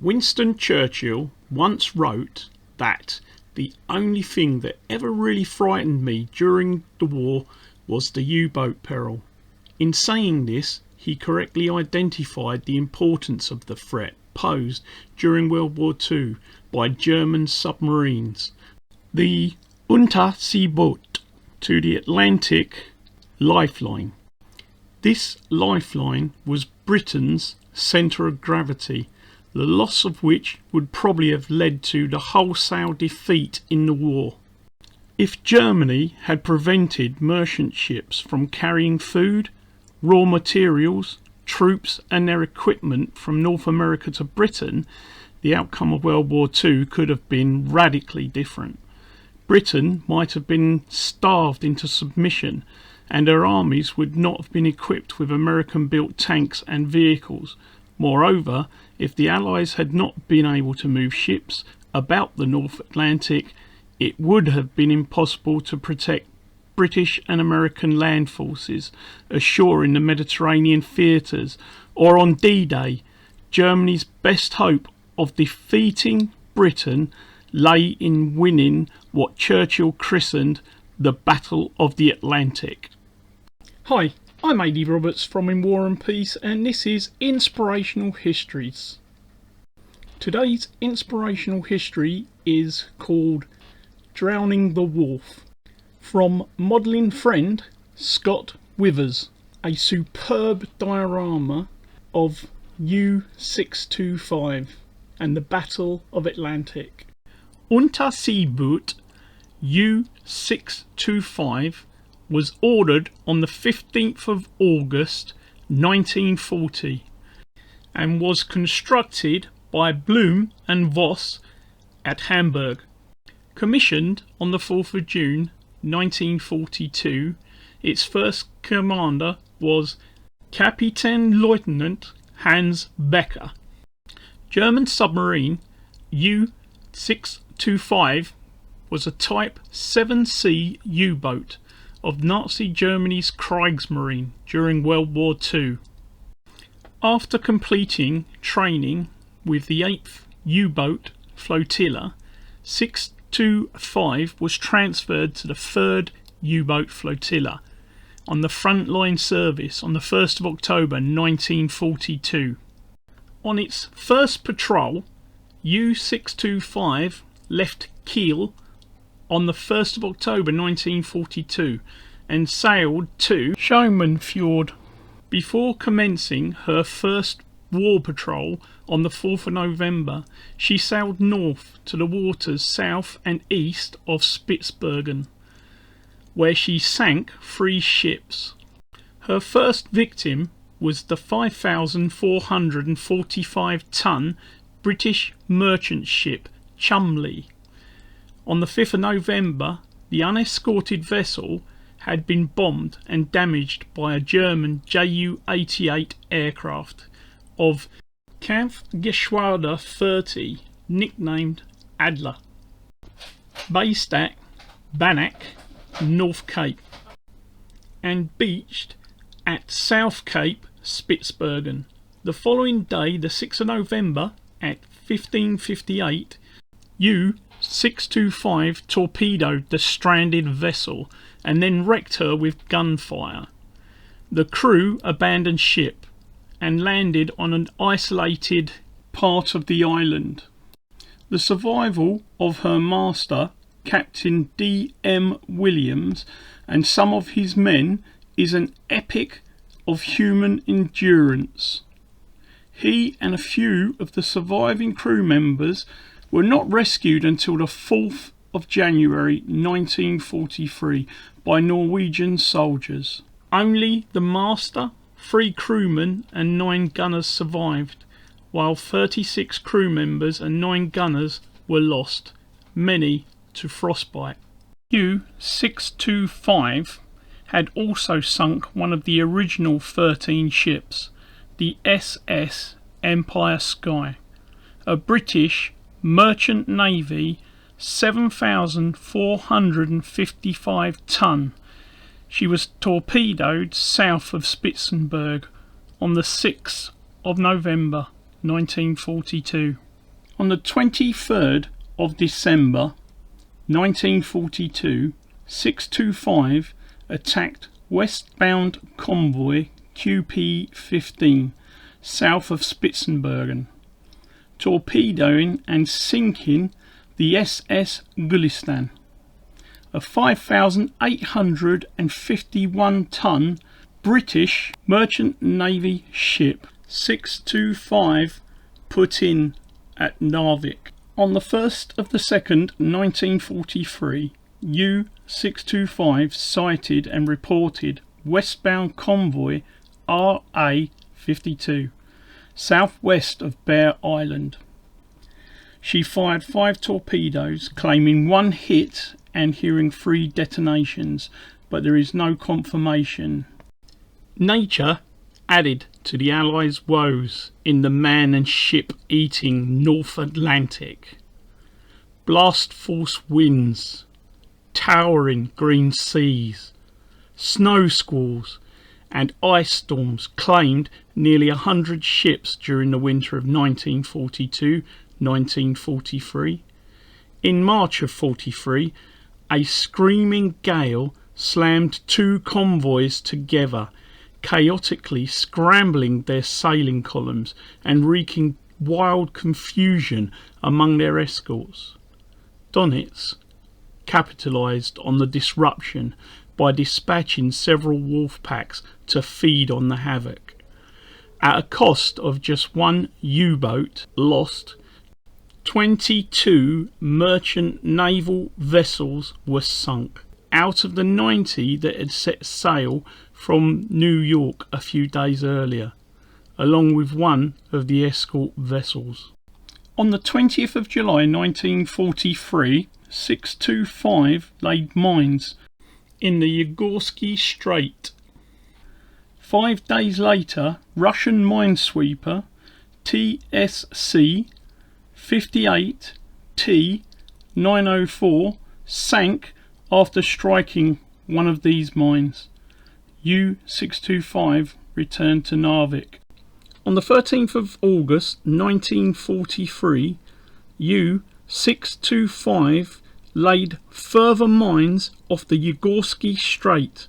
Winston Churchill once wrote that the only thing that ever really frightened me during the war was the U-boat peril. In saying this, he correctly identified the importance of the threat posed during World War II by German submarines, the Unterseeboot, to the Atlantic lifeline. This lifeline was Britain's centre of gravity, the loss of which would probably have led to the wholesale defeat in the war. If Germany had prevented merchant ships from carrying food, raw materials, troops and their equipment from North America to Britain, the outcome of World War II could have been radically different. Britain might have been starved into submission, and her armies would not have been equipped with American-built tanks and vehicles. Moreover, if the Allies had not been able to move ships about the North Atlantic, it would have been impossible to protect British and American land forces ashore in the Mediterranean theatres, or on D-Day. Germany's best hope of defeating Britain lay in winning what Churchill christened the Battle of the Atlantic. Hi, I'm A.D. Roberts from In War and Peace, and this is Inspirational Histories. Today's inspirational history is called Drowning the Wolf, from modelling friend Scott Withers, a superb diorama of U-625 and the Battle of Atlantic. Unterseeboot U-625 was ordered on the 15th of August 1940 and was constructed by Blohm and Voss at Hamburg. Commissioned on the 4th of June 1942, its first commander was Kapitänleutnant Hans Becker. German submarine U-625 was a Type 7C U-boat of Nazi Germany's Kriegsmarine during World War II. After completing training with the 8th U-boat flotilla, 625 was transferred to the 3rd U-boat flotilla on the frontline service on the 1st of October 1942. On its first patrol, U-625 left Kiel on the 1st of October 1942 and sailed to Schaumenfjord. Before commencing her first war patrol on the 4th of November, she sailed north to the waters south and east of Spitsbergen, where she sank 3 ships. Her first victim was the 5,445-ton British merchant ship Chumley. On the 5th of November, the unescorted vessel had been bombed and damaged by a German Ju-88 aircraft of Kampfgeschwader 30, nicknamed Adler, based at Banach, North Cape, and beached at South Cape, Spitsbergen. The following day, the 6th of November, at 15:58, U-625 torpedoed the stranded vessel and then wrecked her with gunfire. The crew abandoned ship and landed on an isolated part of the island. The survival of her master, Captain D.M. Williams, and some of his men is an epic of human endurance. He and a few of the surviving crew members were not rescued until the 4th of January 1943 by Norwegian soldiers. Only the master, 3 crewmen and 9 gunners survived, while 36 crew members and 9 gunners were lost, many to frostbite. U-625 had also sunk one of the original 13 ships, the SS Empire Sky, a British Merchant Navy 7,455 ton. She was torpedoed south of Spitzenberg on the 6th of November 1942. On the 23rd of December 1942, 625 attacked westbound convoy QP-15 south of Spitzenbergen, torpedoing and sinking the SS Gulistan, a 5,851-ton British Merchant Navy ship. 625 put in at Narvik. On the 1st of the 2nd, 1943, U-625 sighted and reported westbound convoy RA-52, southwest of Bear Island. She fired 5 torpedoes, claiming 1 hit and hearing 3 detonations, but there is no confirmation. Nature added to the Allies' woes in the man and ship eating North Atlantic. Blast force winds, towering green seas, snow squalls and ice storms claimed nearly 100 ships during the winter of 1942-1943. In March of 43, a screaming gale slammed 2 convoys together, chaotically scrambling their sailing columns and wreaking wild confusion among their escorts. Donitz capitalised on the disruption by dispatching several wolf packs to feed on the havoc. At a cost of just 1 U-boat lost, 22 merchant naval vessels were sunk, out of the 90 that had set sail from New York a few days earlier, along with 1 of the escort vessels. On the 20th of July 1943, 625 laid mines in the Yugorsky Strait. 5 days later, Russian minesweeper TSC 58 T-904 sank after striking one of these mines. U-625 returned to Narvik. On the 13th of August 1943, U-625 laid further mines off the Yugorsky Strait.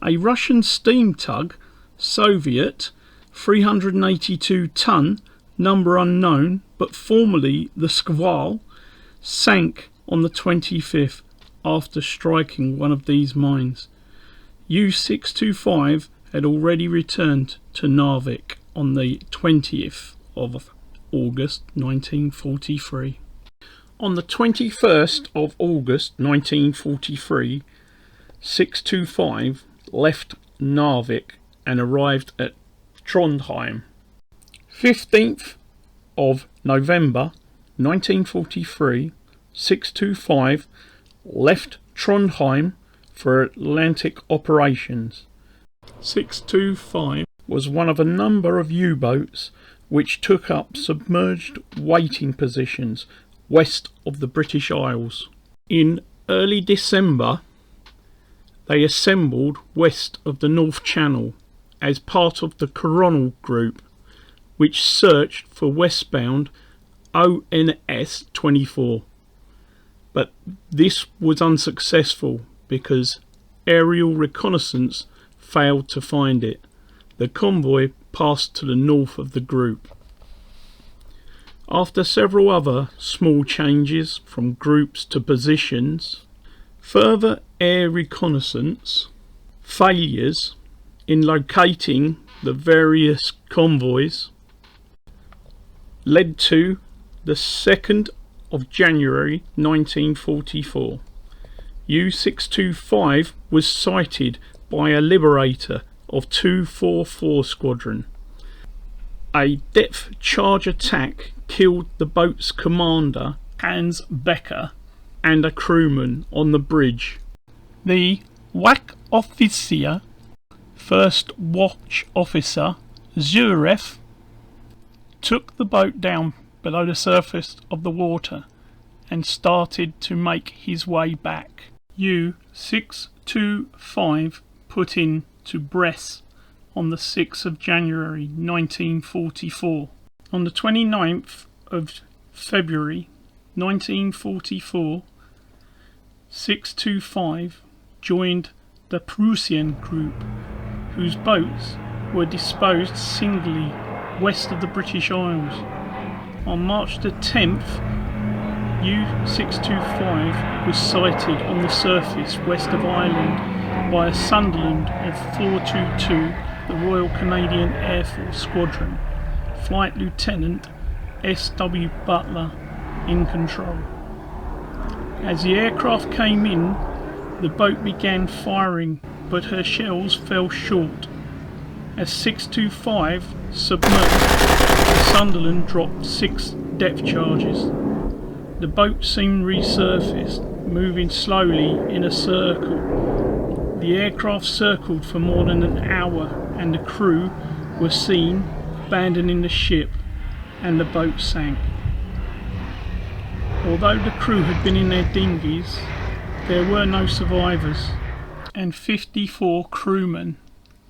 A Russian steam tug, Soviet, 382-ton, number unknown, but formerly the Skval, sank on the 25th after striking one of these mines. U-625 had already returned to Narvik on the 20th of August 1943. On the 21st of August 1943, 625 left Narvik and arrived at Trondheim. 15th of November 1943, 625 left Trondheim for Atlantic operations. 625 was one of a number of U-boats which took up submerged waiting positions west of the British Isles. In early December, they assembled west of the North Channel as part of the Coronal Group, which searched for westbound ONS 24. But this was unsuccessful because aerial reconnaissance failed to find it. The convoy passed to the north of the group. After several other small changes from groups to positions, further air reconnaissance failures in locating the various convoys led to the 2nd of January 1944. U-625 was sighted by a Liberator of 244 Squadron. A depth charge attack killed the boat's commander, Hans Becker, and a crewman on the bridge. The Wachoffizier, first watch officer, Zurev, took the boat down below the surface of the water and started to make his way back. U-625 put in to Brest on the 6th of January 1944. On the 29th of February 1944, 625 joined the Prussian group, whose boats were disposed singly west of the British Isles. On March the 10th, U-625 was sighted on the surface west of Ireland by a Sunderland of 422, the Royal Canadian Air Force Squadron, Flight Lieutenant S.W. Butler in control. As the aircraft came in, the boat began firing, but her shells fell short. As 625 submerged, the Sunderland dropped 6 depth charges. The boat soon resurfaced, moving slowly in a circle. The aircraft circled for more than an hour, and the crew were seen abandoning the ship, and the boat sank. Although the crew had been in their dinghies, there were no survivors, and 54 crewmen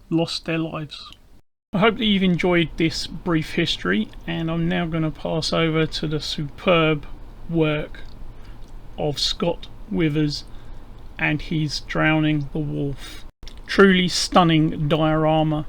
lost their lives. I hope that you've enjoyed this brief history, and I'm now going to pass over to the superb work of Scott Withers and his Drowning the Wolf. Truly stunning diorama.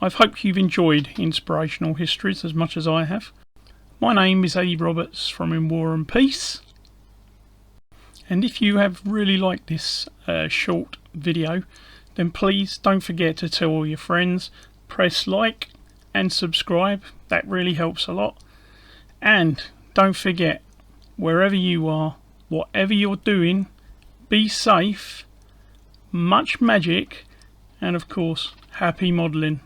I hope you've enjoyed Inspirational Histories as much as I have. My name is A. Roberts from In War and Peace, and if you have really liked this short video, then please don't forget to tell all your friends, press like and subscribe, that really helps a lot. And don't forget, wherever you are, whatever you're doing, be safe, much magic, and of course, happy modelling.